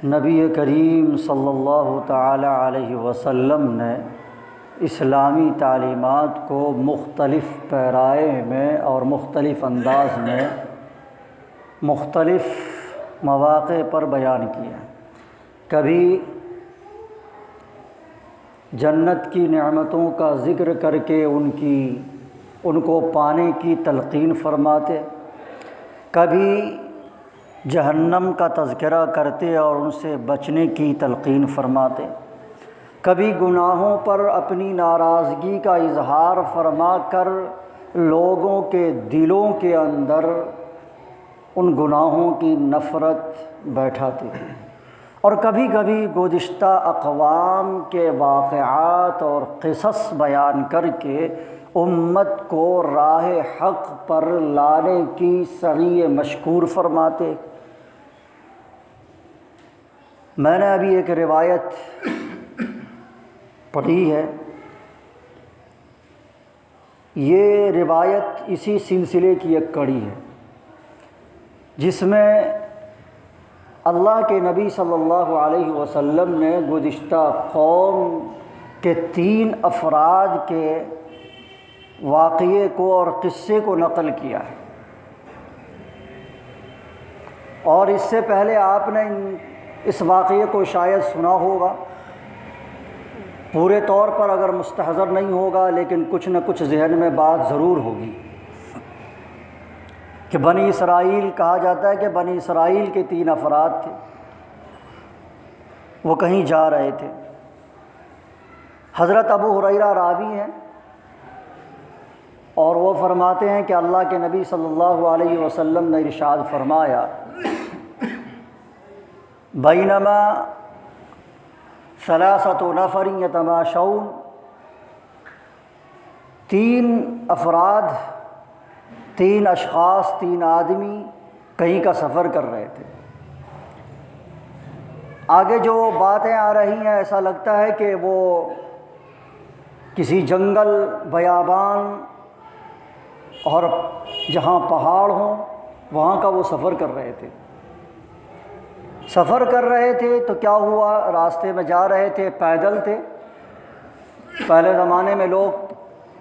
نبی کریم صلی اللہ تعالی علیہ وسلم نے اسلامی تعلیمات کو مختلف پیرائے میں اور مختلف انداز میں مختلف مواقع پر بیان کیا۔ کبھی جنت کی نعمتوں کا ذکر کر کے ان کو پانے کی تلقین فرماتے، کبھی جہنم کا تذکرہ کرتے اور ان سے بچنے کی تلقین فرماتے، کبھی گناہوں پر اپنی ناراضگی کا اظہار فرما کر لوگوں کے دلوں کے اندر ان گناہوں کی نفرت بیٹھاتے ہیں، اور کبھی کبھی گزشتہ اقوام کے واقعات اور قصص بیان کر کے امت کو راہ حق پر لانے کی سعی مشکور فرماتے۔ میں نے ابھی ایک روایت پڑھی ہے، یہ روایت اسی سلسلے کی ایک کڑی ہے جس میں اللہ کے نبی صلی اللہ علیہ وسلم نے گزشتہ قوم کے 3 افراد کے واقعے کو اور قصے کو نقل کیا ہے، اور اس سے پہلے آپ نے اس واقعے کو شاید سنا ہوگا، پورے طور پر اگر مستحضر نہیں ہوگا لیکن کچھ نہ کچھ ذہن میں بات ضرور ہوگی کہ بنی اسرائیل کہا جاتا ہے کہ بنی اسرائیل کے 3 افراد تھے، وہ کہیں جا رہے تھے۔ حضرت ابو ہریرہ راوی ہیں اور وہ فرماتے ہیں کہ اللہ کے نبی صلی اللہ علیہ وسلم نے ارشاد فرمایا، بینما ثلاثۃ نفر یتماشون، 3 افراد، 3 اشخاص، 3 آدمی کہیں کا سفر کر رہے تھے۔ آگے جو باتیں آ رہی ہیں ایسا لگتا ہے کہ وہ کسی جنگل، بیابان اور جہاں پہاڑ ہوں وہاں کا وہ سفر کر رہے تھے۔ سفر کر رہے تھے تو کیا ہوا، راستے میں جا رہے تھے، پیدل تھے۔ پہلے زمانے میں لوگ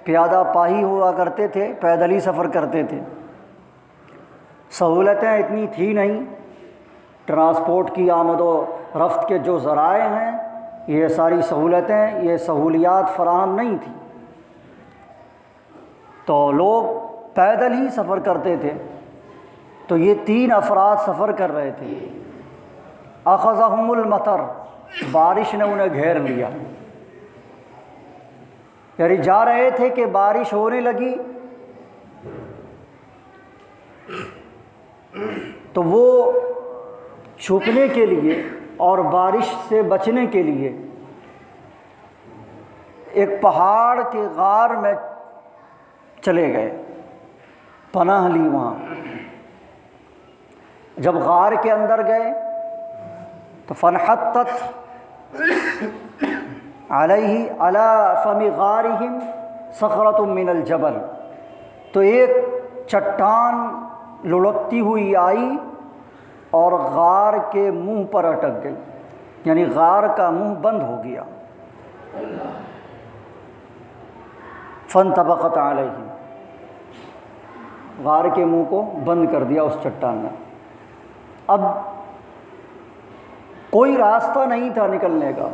پیادہ پاہی ہوا کرتے تھے، پیدل ہی سفر کرتے تھے، سہولتیں اتنی تھی نہیں، ٹرانسپورٹ کی آمد و رفت کے جو ذرائع ہیں یہ ساری سہولتیں، یہ سہولیات فراہم نہیں تھیں، تو لوگ پیدل ہی سفر کرتے تھے۔ تو یہ 3 افراد سفر کر رہے تھے، اخذہم المطر، بارش نے انہیں گھیر لیا، یعنی جا رہے تھے کہ بارش ہونے لگی تو وہ چھپنے کے لیے اور بارش سے بچنے کے لیے ایک پہاڑ کے غار میں چلے گئے، پناہ لی وہاں۔ جب غار کے اندر گئے تو فانحطت علیہ علی فم غارہم صخرۃ من الجبل، تو ایک چٹان لڑکتی ہوئی آئی اور غار کے منہ پر اٹک گئی، یعنی غار کا منہ بند ہو گیا۔ فانطبقت علیہ، غار کے منہ کو بند کر دیا اس چٹان نے۔ اب کوئی راستہ نہیں تھا نکلنے کا،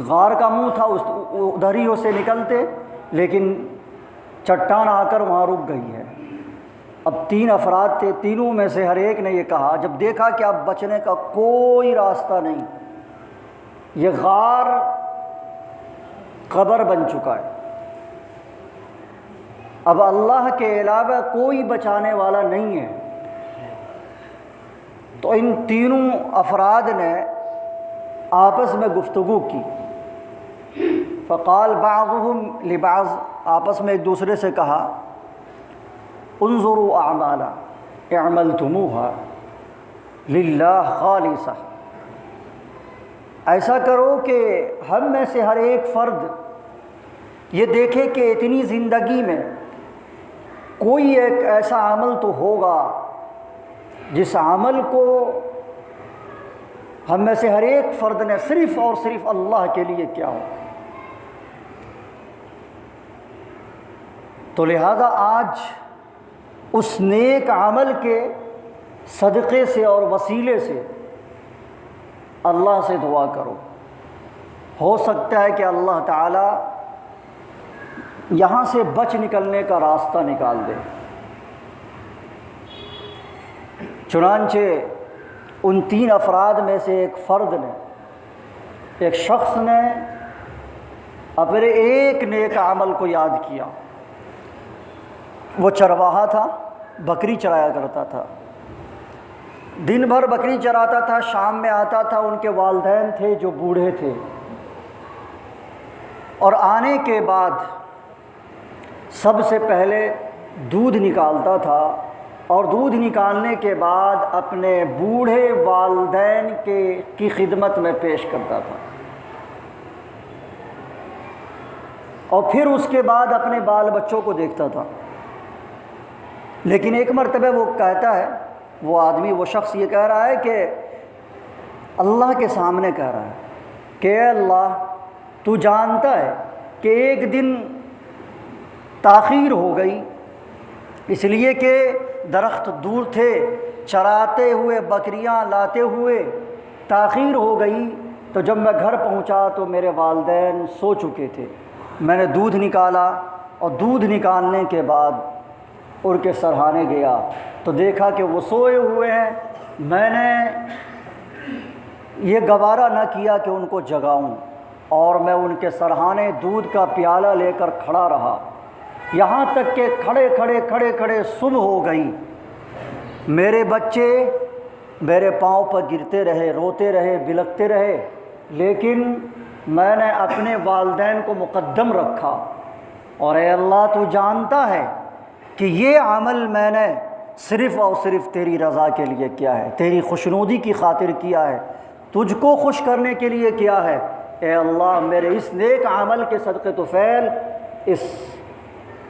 غار کا منہ تھا، ادھر ہی سے نکلتے، لیکن چٹان آ کر وہاں رک گئی ہے۔ اب 3 افراد تھے، تینوں میں سے ہر ایک نے یہ کہا جب دیکھا کہ اب بچنے کا کوئی راستہ نہیں، یہ غار قبر بن چکا ہے، اب اللہ کے علاوہ کوئی بچانے والا نہیں ہے، تو ان تینوں افراد نے آپس میں گفتگو کی۔ فقال بعضهم لبعض، آپس میں ایک دوسرے سے کہا، انظروا اعمالا اعملتموها للہ خالصہ، ایسا کرو کہ ہم میں سے ہر ایک فرد یہ دیکھے کہ اتنی زندگی میں کوئی ایک ایسا عمل تو ہوگا جس عمل کو ہم میں سے ہر ایک فرد نے صرف اور صرف اللہ کے لیے کیا ہو۔ تو لہذا آج اس نیک عمل کے صدقے سے اور وسیلے سے اللہ سے دعا کرو، ہو سکتا ہے کہ اللہ تعالیٰ یہاں سے بچ نکلنے کا راستہ نکال دے۔ چنانچہ ان 3 افراد میں سے ایک فرد نے، ایک شخص نے اپنے ایک نیک عمل کو یاد کیا۔ وہ چرواہا تھا، بکری چرایا کرتا تھا، دن بھر بکری چراتا تھا، شام میں آتا تھا، ان کے والدین تھے جو بوڑھے تھے، اور آنے کے بعد سب سے پہلے دودھ نکالتا تھا، اور دودھ نکالنے کے بعد اپنے بوڑھے والدین کی خدمت میں پیش کرتا تھا، اور پھر اس کے بعد اپنے بال بچوں کو دیکھتا تھا۔ لیکن ایک مرتبہ وہ کہتا ہے، وہ آدمی، وہ شخص یہ کہہ رہا ہے کہ اللہ کے سامنے کہہ رہا ہے کہ اے اللہ، تو جانتا ہے کہ ایک دن تاخیر ہو گئی، اس لیے کہ درخت دور تھے، چراتے ہوئے بکریاں لاتے ہوئے تاخیر ہو گئی، تو جب میں گھر پہنچا تو میرے والدین سو چکے تھے۔ میں نے دودھ نکالا، اور دودھ نکالنے کے بعد ان کے سرہانے گیا تو دیکھا کہ وہ سوئے ہوئے ہیں۔ میں نے یہ گوارا نہ کیا کہ ان کو جگاؤں، اور میں ان کے سرہانے دودھ کا پیالہ لے کر کھڑا رہا، یہاں تک کہ کھڑے کھڑے صبح ہو گئی۔ میرے بچے میرے پاؤں پر گرتے رہے، روتے رہے، بلکتے رہے، لیکن میں نے اپنے والدین کو مقدم رکھا، اور اے اللہ، تو جانتا ہے کہ یہ عمل میں نے صرف اور صرف تیری رضا کے لیے کیا ہے، تیری خوشنودی کی خاطر کیا ہے، تجھ کو خوش کرنے کے لیے کیا ہے۔ اے اللہ، میرے اس نیک عمل کے صدقے تو فعل اس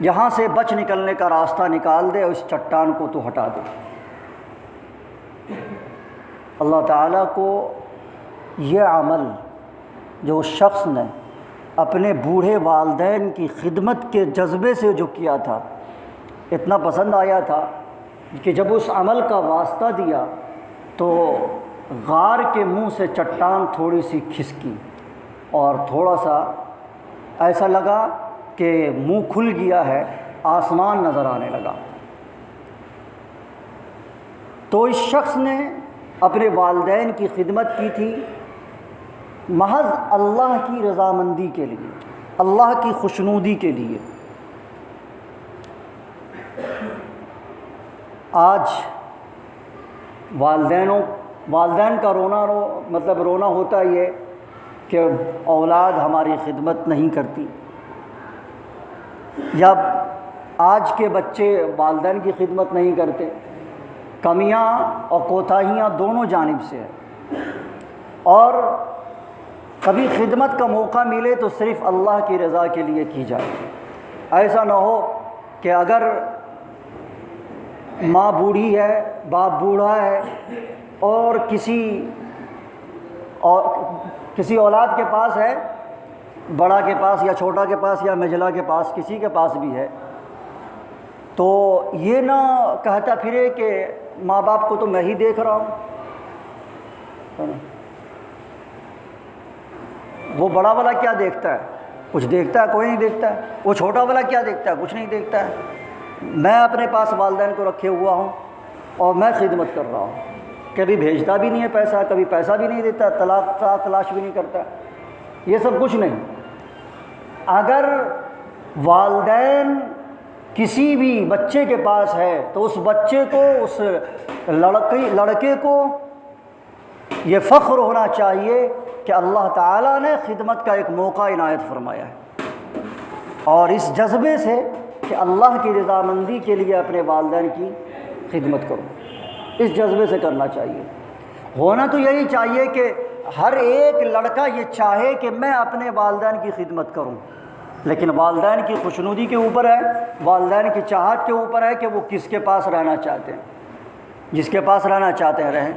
یہاں سے بچ نکلنے کا راستہ نکال دے، اور اس چٹان کو تو ہٹا دے۔ اللہ تعالیٰ کو یہ عمل جو شخص نے اپنے بوڑھے والدین کی خدمت کے جذبے سے جو کیا تھا، اتنا پسند آیا تھا کہ جب اس عمل کا واسطہ دیا تو غار کے منہ سے چٹان تھوڑی سی کھسکی، اور تھوڑا سا ایسا لگا کہ منہ کھل گیا ہے، آسمان نظر آنے لگا۔ تو اس شخص نے اپنے والدین کی خدمت کی تھی محض اللہ کی رضامندی کے لیے، اللہ کی خوشنودی کے لیے۔ آج والدین کا رونا ہوتا یہ کہ اولاد ہماری خدمت نہیں کرتی، یا آج کے بچے والدین کی خدمت نہیں کرتے۔ کمیاں اور کوتاہیاں دونوں جانب سے ہیں، اور کبھی خدمت کا موقع ملے تو صرف اللہ کی رضا کے لیے کی جائے۔ ایسا نہ ہو کہ اگر ماں بوڑھی ہے، باپ بوڑھا ہے، اور کسی اولاد کے پاس ہے، بڑا کے پاس یا چھوٹا کے پاس یا مجلا کے پاس، کسی کے پاس بھی ہے، تو یہ نہ کہتا پھرے کہ ماں باپ کو تو میں ہی دیکھ رہا ہوں۔ وہ بڑا والا کیا دیکھتا ہے؟ کچھ دیکھتا ہے؟ کوئی نہیں دیکھتا ہے۔ وہ چھوٹا والا کیا دیکھتا ہے؟ کچھ نہیں دیکھتا ہے۔ میں اپنے پاس والدین کو رکھے ہوا ہوں، اور میں خدمت کر رہا ہوں، کبھی بھیجتا بھی نہیں ہے پیسہ، کبھی پیسہ بھی نہیں دیتا، طلاق تلاش بھی نہیں کرتا، یہ سب کچھ نہیں۔ اگر والدین کسی بھی بچے کے پاس ہے تو اس بچے کو، اس لڑکے کو یہ فخر ہونا چاہیے کہ اللہ تعالیٰ نے خدمت کا ایک موقع عنایت فرمایا ہے، اور اس جذبے سے کہ اللہ کی رضامندی کے لیے اپنے والدین کی خدمت کرو، اس جذبے سے کرنا چاہیے۔ ہونا تو یہی چاہیے کہ ہر ایک لڑکا یہ چاہے کہ میں اپنے والدین کی خدمت کروں، لیکن والدین کی خوشنودی کے اوپر ہے، والدین کی چاہت کے اوپر ہے کہ وہ کس کے پاس رہنا چاہتے ہیں۔ جس کے پاس رہنا چاہتے ہیں رہیں۔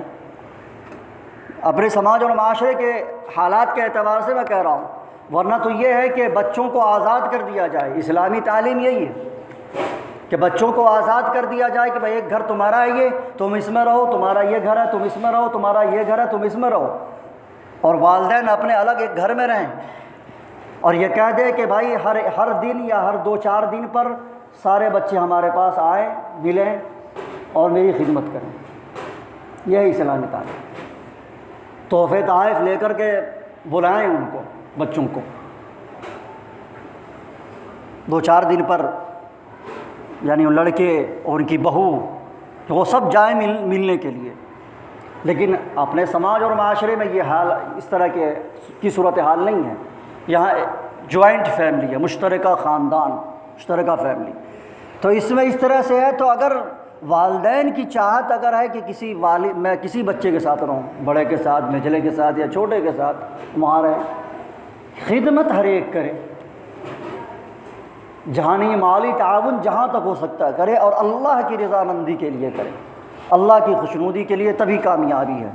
اپنے سماج اور معاشرے کے حالات کے اعتبار سے میں کہہ رہا ہوں، ورنہ تو یہ ہے کہ بچوں کو آزاد کر دیا جائے۔ اسلامی تعلیم یہی ہے کہ بچوں کو آزاد کر دیا جائے کہ بھائی ایک گھر تمہارا ہے، یہ تم اس میں رہو، تمہارا یہ گھر ہے تم اس میں رہو، تمہارا یہ گھر ہے تم اس میں رہو، اور والدین اپنے الگ ایک گھر میں رہیں، اور یہ کہہ دے کہ بھائی ہر دن یا ہر 2-4 دن پر سارے بچے ہمارے پاس آئیں، ملیں اور میری خدمت کریں۔ یہ ہے اسلامی تعلیم۔ تحفے تحائف لے کر کے بلائیں ان کو، بچوں کو 2-4 دن پر، یعنی ان لڑکے اور ان کی بہو وہ سب جائیں ملنے کے لیے۔ لیکن اپنے سماج اور معاشرے میں یہ حال، اس طرح کی صورتحال نہیں ہے۔ یہاں جوائنٹ فیملی ہے، مشترکہ خاندان، مشترکہ فیملی، تو اس میں اس طرح سے ہے۔ تو اگر والدین کی چاہت اگر ہے کہ میں کسی بچے کے ساتھ رہوں، بڑے کے ساتھ، نچلے کے ساتھ یا چھوٹے کے ساتھ وہاں رہیں، خدمت ہر ایک کرے، جہانی مالی تعاون جہاں تک ہو سکتا ہے کرے، اور اللہ کی رضامندی کے لیے کرے، اللہ کی خوشنودی کے لیے، تبھی کامیابی ہے۔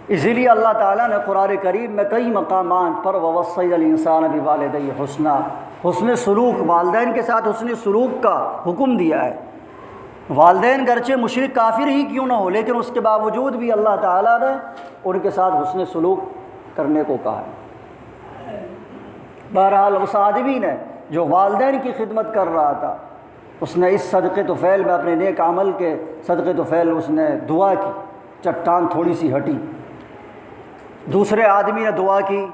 اسی لیے اللہ تعالیٰ نے قرآن کریم میں کئی مقامات پر وَوَصَّيْنَا الْإِنسَانَ بِوَالِدَيْهِ حُسْنًا، حسن سلوک، والدین کے ساتھ حسن سلوک کا حکم دیا ہے۔ والدین گرچہ مشرک کافر ہی کیوں نہ ہو، لیکن اس کے باوجود بھی اللہ تعالیٰ نے ان کے ساتھ حسن سلوک کرنے کو کہا ہے۔ بہرحال اس آدمی نے جو والدین کی خدمت کر رہا تھا، اس نے اس صدقے طفیل میں اپنے نیک عمل کے صدقے طفیل اس نے دعا کی، چٹان تھوڑی سی ہٹی۔ دوسرے آدمی نے دعا کی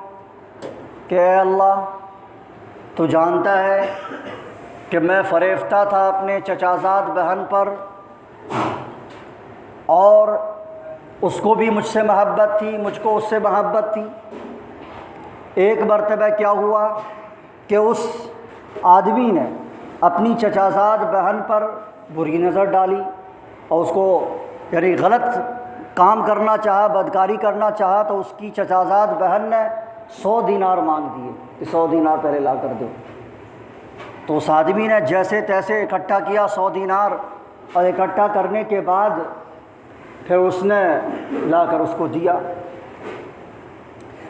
کہ اے اللہ، تو جانتا ہے کہ میں فریفتہ تھا اپنے چچازاد بہن پر، اور اس کو بھی مجھ سے محبت تھی، مجھ کو اس سے محبت تھی۔ ایک مرتبہ کیا ہوا کہ اس آدمی نے اپنی چچازاد بہن پر بری نظر ڈالی، اور اس کو یعنی غلط کام کرنا چاہا، بدکاری کرنا چاہا، تو اس کی چچازاد بہن نے 100 دینار مانگ دیے کہ 100 دینار پہلے لا کر دو۔ تو اس آدمی نے جیسے تیسے اکٹھا کیا 100 دینار، اور اکٹھا کرنے کے بعد پھر اس نے لا کر اس کو دیا۔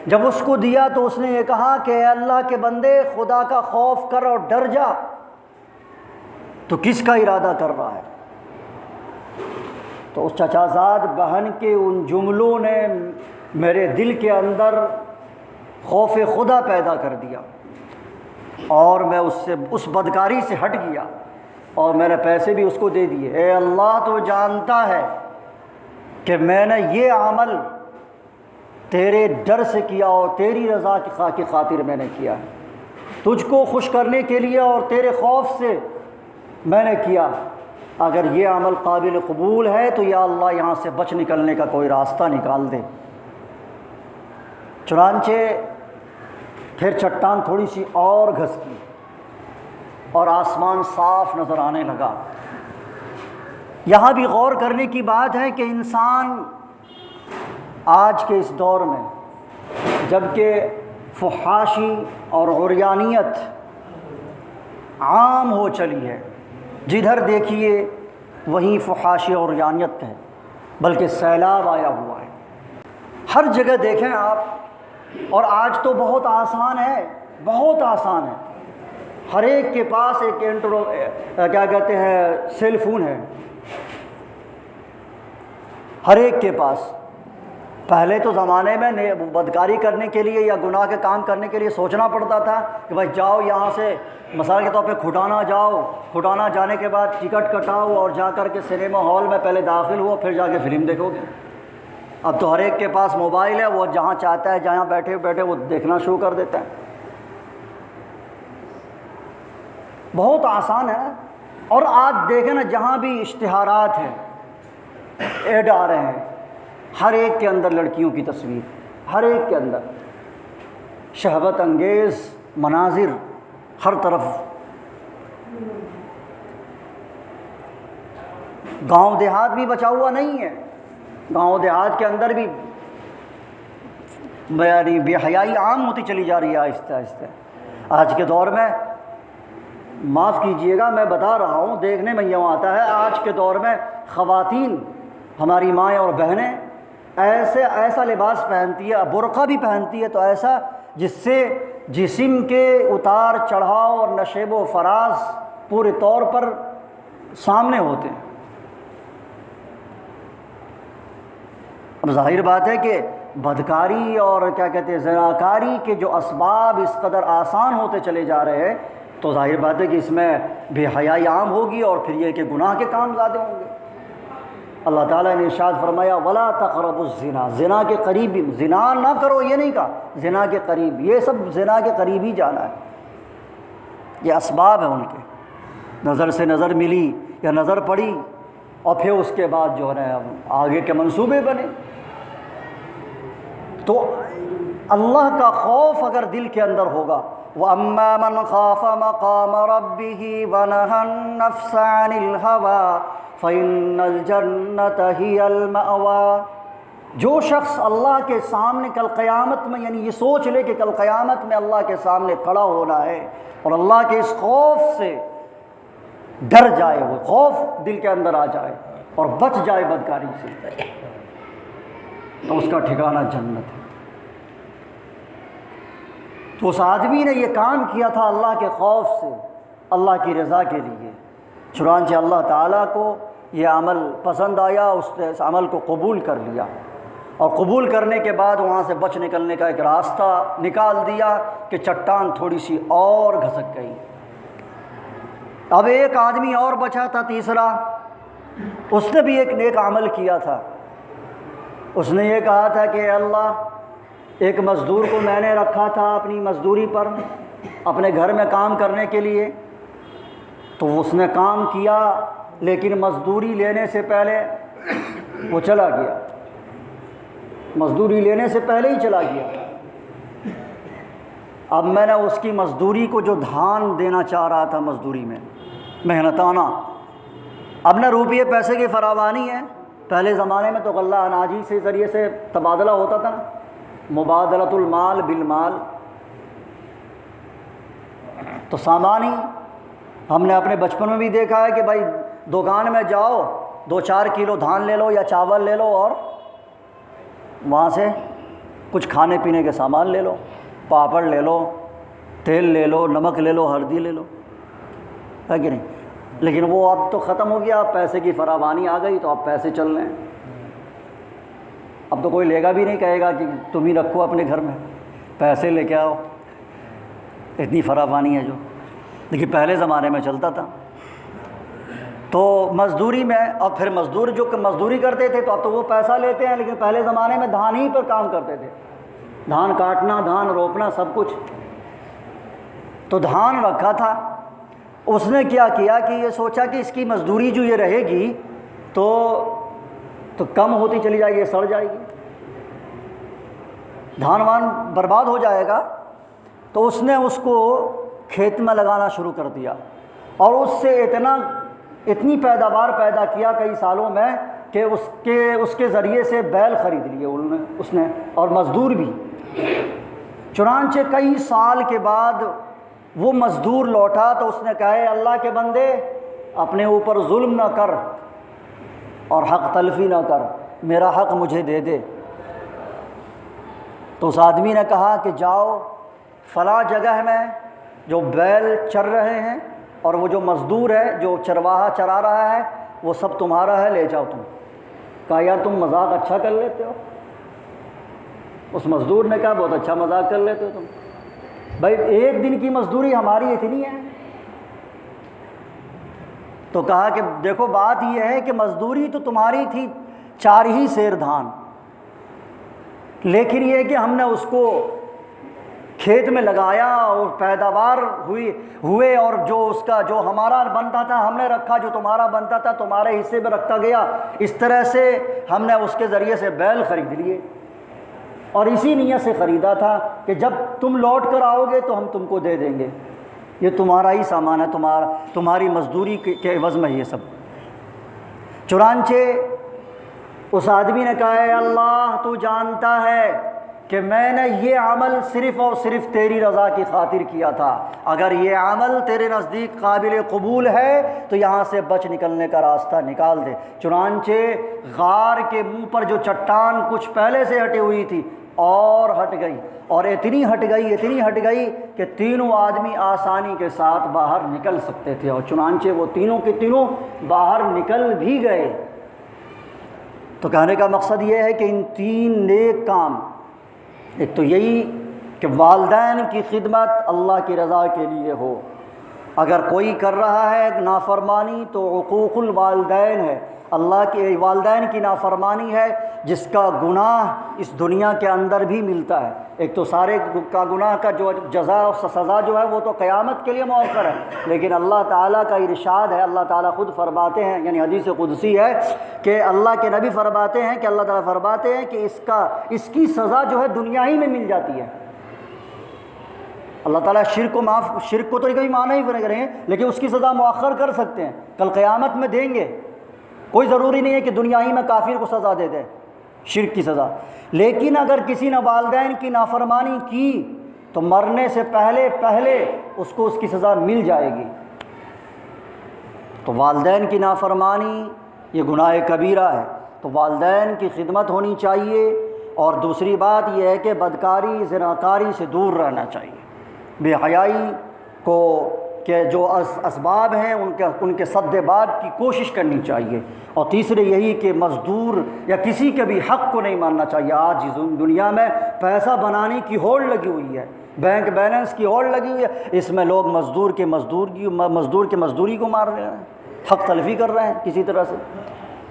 جب اس کو دیا تو اس نے یہ کہا کہ اے اللہ کے بندے، خدا کا خوف کر اور ڈر جا، تو کس کا ارادہ کر رہا ہے؟ تو اس چچازاد بہن کے ان جملوں نے میرے دل کے اندر خوف خدا پیدا کر دیا، اور میں اس بدکاری سے ہٹ گیا، اور میں نے پیسے بھی اس کو دے دیے۔ اے اللہ، تو جانتا ہے کہ میں نے یہ عمل تیرے ڈر سے کیا اور تیری رضا کی خاطر میں نے کیا ہے، تجھ کو خوش کرنے کے لیے اور تیرے خوف سے میں نے کیا۔ اگر یہ عمل قابل قبول ہے تو یا اللہ یہاں سے بچ نکلنے کا کوئی راستہ نکال دے۔ چنانچہ پھر چٹان تھوڑی سی اور گھسکی اور آسمان صاف نظر آنے لگا۔ یہاں بھی غور کرنے کی بات ہے کہ انسان آج کے اس دور میں، جب کہ فحاشی اور عریانیت عام ہو چلی ہے، جدھر دیکھیے وہیں فحاشی اور عریانیت ہے، بلکہ سیلاب آیا ہوا ہے۔ ہر جگہ دیکھیں آپ، اور آج تو بہت آسان ہے، بہت آسان ہے، ہر ایک کے پاس ایک کیا کہتے ہیں سیل فون ہے، ہر ایک کے پاس۔ پہلے تو زمانے میں بدکاری کرنے کے لیے یا گناہ کے کام کرنے کے لیے سوچنا پڑتا تھا کہ بھائی جاؤ یہاں سے، مثال کے طور پہ کھٹانا جاؤ، کھٹانا جانے کے بعد ٹکٹ کٹاؤ اور جا کر کے سنیما ہال میں پہلے داخل ہو، پھر جا کے فلم دیکھو گے۔ اب تو ہر ایک کے پاس موبائل ہے، وہ جہاں چاہتا ہے، جہاں بیٹھے بیٹھے وہ دیکھنا شروع کر دیتا ہے۔ بہت آسان ہے۔ اور آج دیکھیں نا، جہاں بھی اشتہارات ہیں، ایڈ آ رہے ہیں، ہر ایک کے اندر لڑکیوں کی تصویر، ہر ایک کے اندر شہوت انگیز مناظر ہر طرف۔ گاؤں دیہات بھی بچا ہوا نہیں ہے، گاؤں دیہات کے اندر بھی یعنی بے حیائی عام ہوتی چلی جا رہی ہے آہستہ آہستہ۔ آج کے دور میں، معاف کیجئے گا میں بتا رہا ہوں، دیکھنے میں یوں آتا ہے آج کے دور میں خواتین، ہماری مائیں اور بہنیں ایسا لباس پہنتی ہے، برقع بھی پہنتی ہے تو ایسا جس سے جسم کے اتار چڑھاؤ اور نشیب و فراز پورے طور پر سامنے ہوتے ہیں۔ اب ظاہر بات ہے کہ بدکاری اور کیا کہتے ہیں زناکاری کے جو اسباب اس قدر آسان ہوتے چلے جا رہے ہیں، تو ظاہر بات ہے کہ اس میں بے حیائی عام ہوگی اور پھر یہ کہ گناہ کے کام زیادہ ہوں گے۔ اللہ تعالیٰ نے ارشاد فرمایا وَلَا تَقْرَبُوا الزِّنَا، زنا کے قریب بھی، زنا نہ کرو یہ نہیں کہا، زنا کے قریب، یہ سب زنا کے قریب ہی جانا ہے۔ یہ اسباب ہیں ان کے، نظر سے نظر ملی یا نظر پڑی اور پھر اس کے بعد جو ہے آگے کے منصوبے بنے۔ تو اللہ کا خوف اگر دل کے اندر ہوگا، وَأَمَّا مَنْ خَافَ مَقَامَ رَبِّهِ وَنَهَى النَّفْسَ عَنِ الْهَوَىٰ فَإِنَّ الْجَنَّةَ هِيَ الْمَأْوَىٰ، جو شخص اللہ کے سامنے کل قیامت میں، یعنی یہ سوچ لے کہ کل قیامت میں اللہ کے سامنے کھڑا ہونا ہے اور اللہ کے اس خوف سے ڈر جائے، وہ خوف دل کے اندر آ جائے اور بچ جائے بدکاری سے، تو اس کا ٹھکانہ جنت ہے۔ تو اس آدمی نے یہ کام کیا تھا اللہ کے خوف سے، اللہ کی رضا کے لیے، چنانچہ اللہ تعالیٰ کو یہ عمل پسند آیا، اس نے اس عمل کو قبول کر لیا، اور قبول کرنے کے بعد وہاں سے بچ نکلنے کا ایک راستہ نکال دیا کہ چٹان تھوڑی سی اور گھسک گئی۔ اب ایک آدمی اور بچا تھا تیسرا، اس نے بھی ایک نیک عمل کیا تھا۔ اس نے یہ کہا تھا کہ اللہ، ایک مزدور کو میں نے رکھا تھا اپنی مزدوری پر اپنے گھر میں کام کرنے کے لیے، تو اس نے کام کیا لیکن مزدوری لینے سے پہلے وہ چلا گیا، مزدوری لینے سے پہلے ہی چلا گیا۔ اب میں نے اس کی مزدوری کو جو دھان دینا چاہ رہا تھا مزدوری میں محنتانہ، اب نہ روپیے پیسے کی فراوانی ہے، پہلے زمانے میں تو غلہ اناجی سے ذریعے سے تبادلہ ہوتا تھا نا، مبادلۃ المال بالمال، تو سامان ہی ہم نے اپنے بچپن میں بھی دیکھا ہے کہ بھائی دکان میں جاؤ، 2-4 کلو دھان لے لو یا چاول لے لو اور وہاں سے کچھ کھانے پینے کے سامان لے لو، پاپڑ لے لو، تیل لے لو، نمک لے لو، ہلدی لے لو، ہے کہ نہیں؟ لیکن وہ اب تو ختم ہو گیا، اب پیسے کی فراوانی آ گئی تو اب پیسے چل رہے ہیں، اب تو کوئی لے گا بھی نہیں، کہے گا کہ تم ہی رکھو اپنے گھر میں، پیسے لے کے آؤ، اتنی فراوانی ہے جو، لیکن پہلے زمانے میں چلتا تھا۔ تو مزدوری میں، اور پھر مزدور جو مزدوری کرتے تھے تو اب تو وہ پیسہ لیتے ہیں، لیکن پہلے زمانے میں دھان ہی پر کام کرتے تھے، دھان کاٹنا، دھان روپنا، سب کچھ۔ تو دھان رکھا تھا، اس نے کیا کیا کہ یہ سوچا کہ اس کی مزدوری جو یہ رہے گی تو کم ہوتی چلی جائے گی، سڑ جائے گی، دھان وان برباد ہو جائے گا، تو اس نے اس کو کھیت میں لگانا شروع کر دیا، اور اس سے اتنی پیداوار پیدا کیا کئی سالوں میں کہ اس کے ذریعے سے بیل خرید لیے اس نے اور مزدور بھی۔ چنانچہ کئی سال کے بعد وہ مزدور لوٹا تو اس نے کہا اے اللہ کے بندے، اپنے اوپر ظلم نہ کر اور حق تلفی نہ کر، میرا حق مجھے دے دے۔ تو اس آدمی نے کہا کہ جاؤ فلاں جگہ میں جو بیل چر رہے ہیں اور وہ جو مزدور ہے جو چرواہا چرا رہا ہے وہ سب تمہارا ہے، لے جاؤ تم۔ کہا یار تم مذاق اچھا کر لیتے ہو۔ اس مزدور نے کہا بہت اچھا مذاق کر لیتے ہو تم، بھائی ایک دن کی مزدوری ہماری اتنی ہے۔ تو کہا کہ دیکھو بات یہ ہے کہ مزدوری تو تمہاری تھی 4 ہی سیر دھان، لیکن یہ کہ ہم نے اس کو کھیت میں لگایا اور پیداوار ہوئے اور جو ہمارا بنتا تھا ہم نے رکھا، جو تمہارا بنتا تھا تمہارے حصے میں رکھتا گیا، اس طرح سے ہم نے اس کے ذریعے سے بیل خرید لیے، اور اسی نیت سے خریدا تھا کہ جب تم لوٹ کر آؤ گے تو ہم تم کو دے دیں گے، یہ تمہارا ہی سامان ہے، تمہاری مزدوری کے عوض میں یہ سب۔ چنانچہ اس آدمی نے کہا اے اللہ تو جانتا ہے کہ میں نے یہ عمل صرف اور صرف تیری رضا کی خاطر کیا تھا، اگر یہ عمل تیرے نزدیک قابل قبول ہے تو یہاں سے بچ نکلنے کا راستہ نکال دے۔ چنانچہ غار کے منہ پر جو چٹان کچھ پہلے سے ہٹی ہوئی تھی اور ہٹ گئی، اور اتنی ہٹ گئی کہ تینوں آدمی آسانی کے ساتھ باہر نکل سکتے تھے، اور چنانچہ وہ تینوں کے تینوں باہر نکل بھی گئے۔ تو کہنے کا مقصد یہ ہے کہ ان تین نیک کام، ایک تو یہی کہ والدین کی خدمت اللہ کی رضا کے لیے ہو، اگر کوئی کر رہا ہے نافرمانی تو عقوق الوالدین ہے، اللہ کے والدین کی نافرمانی ہے جس کا گناہ اس دنیا کے اندر بھی ملتا ہے۔ ایک تو سارے کا گناہ کا جو جزا اور سزا جو ہے وہ تو قیامت کے لیے مؤخر ہے، لیکن اللہ تعالیٰ کا ارشاد ہے، اللہ تعالیٰ خود فرماتے ہیں، یعنی حدیث قدسی ہے کہ اللہ کے نبی فرماتے ہیں کہ اللہ تعالیٰ فرماتے ہیں کہ اس کی سزا جو ہے دنیا ہی میں مل جاتی ہے۔ اللہ تعالیٰ شرک کو تو کبھی مانا ہی نہیں کریں، لیکن اس کی سزا مؤخر کر سکتے ہیں، کل قیامت میں دیں گے۔ کوئی ضروری نہیں ہے کہ دنیا ہی میں کافر کو سزا دے دیں، شرک کی سزا، لیکن اگر کسی نے والدین کی نافرمانی کی تو مرنے سے پہلے اس کو اس کی سزا مل جائے گی۔ تو والدین کی نافرمانی یہ گناہ کبیرہ ہے، تو والدین کی خدمت ہونی چاہیے، اور دوسری بات یہ ہے کہ بدکاری زناکاری سے دور رہنا چاہیے، بے حیائی کو کہ جو اسباب ہیں ان کے سد باب کی کوشش کرنی چاہیے، اور تیسرے یہی کہ مزدور یا کسی کے بھی حق کو نہیں ماننا چاہیے۔ آج دنیا میں پیسہ بنانے کی ہوڑ لگی ہوئی ہے، بینک بیلنس کی ہوڑ لگی ہوئی ہے، اس میں لوگ مزدور کے مزدوری کو مار رہے ہیں، حق تلفی کر رہے ہیں کسی طرح سے۔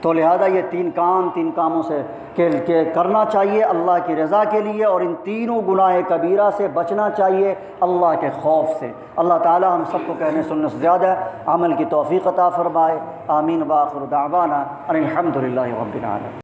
تو لہذا یہ تین کاموں سے کہ کرنا چاہیے اللہ کی رضا کے لیے، اور ان تینوں گناہ کبیرہ سے بچنا چاہیے اللہ کے خوف سے۔ اللہ تعالی ہم سب کو کہنے سننے سے زیادہ عمل کی توفیق عطا فرمائے۔ آمین۔ وآخر دعوانا ان الحمد للہ رب العالمین۔